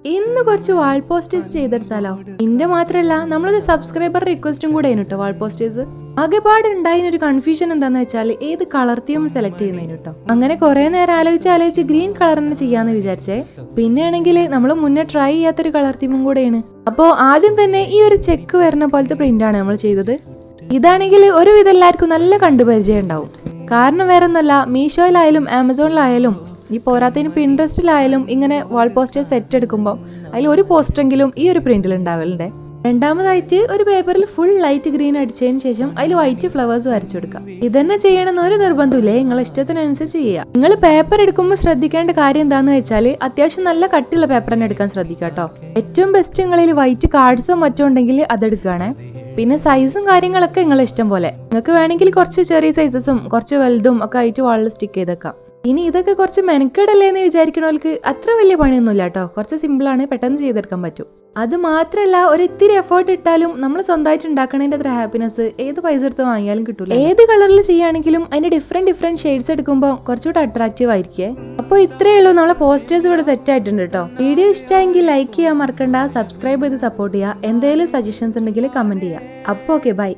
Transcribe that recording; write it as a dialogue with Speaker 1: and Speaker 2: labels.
Speaker 1: ഇന്ന് കുറച്ച് വാൾ പോസ്റ്റേഴ്സ് ചെയ്തെടുത്താലോ? ഇന്റെ മാത്രല്ല നമ്മളൊരു സബ്സ്ക്രൈബർ റിക്വസ്റ്റും കൂടെ കേട്ടോ വാൾ പോസ്റ്റേഴ്സ്. ആകെപാടുണ്ടായിരുന്നൊരു കൺഫ്യൂഷൻ എന്താന്ന് വെച്ചാൽ ഏത് കളർ തീം സെലക്ട് ചെയ്യുന്നതിന് കേട്ടോ. അങ്ങനെ കുറെ നേരം ആലോചിച്ച് ഗ്രീൻ കളർ തന്നെ ചെയ്യാന്ന് വിചാരിച്ചേ. പിന്നെ ആണെങ്കിൽ നമ്മൾ മുന്നേ ട്രൈ ചെയ്യാത്തൊരു കളർ തീമും കൂടെയാണ്. അപ്പോൾ ആദ്യം തന്നെ ഈ ഒരു ചെക്ക് വരുന്ന പോലത്തെ പ്രിന്റ് ആണ് നമ്മൾ ചെയ്തത്. ഇതാണെങ്കിൽ ഒരുവിധം എല്ലാവർക്കും നല്ല കണ്ടുപരിചയം ഉണ്ടാവും. കാരണം വേറെ ഒന്നല്ല, മീഷോയിലായാലും ആമസോണിലായാലും ഈ പോരാത്തതിന് പിൻട്രസ്റ്റിലായാലും ഇങ്ങനെ വാൾ പോസ്റ്റേഴ്സ് സെറ്റ് എടുക്കുമ്പോൾ അതിൽ ഒരു പോസ്റ്ററെങ്കിലും ഈ ഒരു പ്രിന്റിൽ ഉണ്ടാവലുണ്ട്. രണ്ടാമതായിട്ട് ഒരു പേപ്പറിൽ ഫുൾ ലൈറ്റ് ഗ്രീൻ അടിച്ചതിന് ശേഷം അതിൽ വൈറ്റ് ഫ്ലവേഴ്സ് വരച്ചു കൊടുക്കുക. ഇതന്നെ ചെയ്യണമെന്ന് ഒരു നിർബന്ധമില്ലേ, നിങ്ങളെ ഇഷ്ടത്തിനനുസരിച്ച് ചെയ്യുക. നിങ്ങൾ പേപ്പർ എടുക്കുമ്പോൾ ശ്രദ്ധിക്കേണ്ട കാര്യം എന്താണെന്ന് വെച്ചാൽ അത്യാവശ്യം നല്ല കട്ടിയുള്ള പേപ്പർ തന്നെ എടുക്കാൻ ശ്രദ്ധിക്കുക കേട്ടോ. ഏറ്റവും ബെസ്റ്റ് നിങ്ങളിൽ വൈറ്റ് കാർഡ്സോ മറ്റോ ഉണ്ടെങ്കിൽ അതെടുക്കുകയാണേ. പിന്നെ സൈസും കാര്യങ്ങളൊക്കെ നിങ്ങളെ ഇഷ്ടം പോലെ. നിങ്ങൾക്ക് വേണമെങ്കിൽ കുറച്ച് ചെറിയ സൈസസും കുറച്ച് വലുതും ഒക്കെ ആയിട്ട് വാളിൽ സ്റ്റിക്ക് ചെയ്തേക്കാം. ഇനി ഇതൊക്കെ കുറച്ച് മെനക്കെടല്ലേ എന്ന് വിചാരിക്കണവർക്ക് അത്ര വലിയ പണിയൊന്നുമില്ല കേട്ടോ. കുറച്ച് സിമ്പിളാണ്, പെട്ടെന്ന് ചെയ്തെടുക്കാൻ പറ്റും. അത് മാത്രമല്ല, ഒരു ഇത്തിരി എഫേർട്ട് ഇട്ടാലും നമ്മൾ സ്വന്തമായിട്ട് ഉണ്ടാക്കണതിന്റെ അത്ര ഹാപ്പിനെസ് ഏത് പൈസ എടുത്ത് വാങ്ങിയാലും കിട്ടൂല. ഏത് കളറിൽ ചെയ്യുകയാണെങ്കിലും അതിന്റെ ഡിഫറെന്റ് ഷെയ്ഡ്സ് എടുക്കുമ്പോൾ കുറച്ചുകൂടെ അട്രാക്റ്റീവ് ആയിരിക്കേ. അപ്പോൾ ഇത്രയേ ഉള്ളൂ, നമ്മളെ പോസ്റ്റേഴ്സ് ഇവിടെ സെറ്റ് ആയിട്ടുണ്ട് കേട്ടോ. വീഡിയോ ഇഷ്ടമെങ്കിൽ ലൈക്ക് ചെയ്യാൻ മറക്കണ്ട, സബ്സ്ക്രൈബ് ചെയ്ത് സപ്പോർട്ട് ചെയ്യുക. എന്തെങ്കിലും സജഷൻസ് ഉണ്ടെങ്കിൽ കമന്റ് ചെയ്യുക. അപ്പോൾ ഓക്കെ, ബൈ.